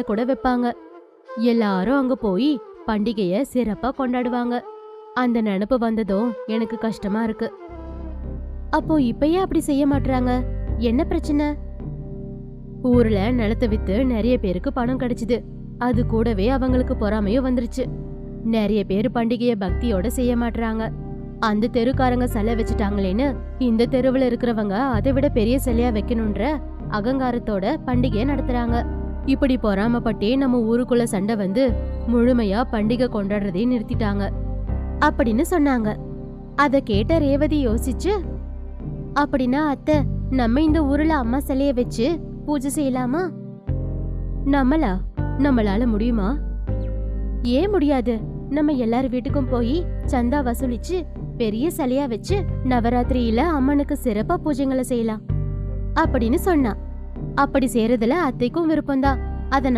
கூட வைப்பாங்க. எல்லாரும் அங்க போய் பண்டிகைய சிறப்பா கொண்டாடுவாங்க. அந்த நினைப்பு வந்ததும் எனக்கு கஷ்டமா இருக்கு. அப்போ இப்பயே அப்படி செய்ய மாட்றாங்க, என்ன பிரச்சனை? ஊர்ல நிலத்தை வித்து நிறைய பேருக்கு பணம் கிடைச்சது. அது கூடவே அவங்களுக்கு பொறாமையும் வந்துருச்சு. நிறைய பேர் பண்டிகைய பக்தியோட செய்ய மாட்றாங்க. அந்த தெருக்காரங்க சிலை வச்சுட்டாங்களேன்னு இந்த தெருவுல இருக்கிறவங்க அதை விட பெரிய சிலையா வைக்கணும்ன்ற அகங்காரத்தோட பண்டிகைய நடத்துறாங்க. இப்படி பொறாமப்பட்டே நம்ம ஊருக்குள்ள சண்டை வந்து முழுமையா பண்டிகை கொண்டாடுறதே நிறுத்திட்டாங்க அப்படின்னு சொன்னாங்க. அத கேட்ட ரேவதி யோசிச்சு, அப்படின்னா அத்தை, நம்ம இந்த ஊர்ல அம்மா சிலைய வச்சு பூஜை செய்யலாமா? நம்மளால முடியுமா? ஏன் முடியாது? நம்ம எல்லார் வீட்டுக்கும் போய் சந்தா வசூலிச்சு பெரிய சிலையா வச்சு நவராத்திரியில அம்மனுக்கு சிறப்பா பூஜைகளை செய்யலாம் அப்படின்னு சொன்னா. அப்படி செய்யறதுல அத்தைக்கும் விருப்பம்தான். அதனால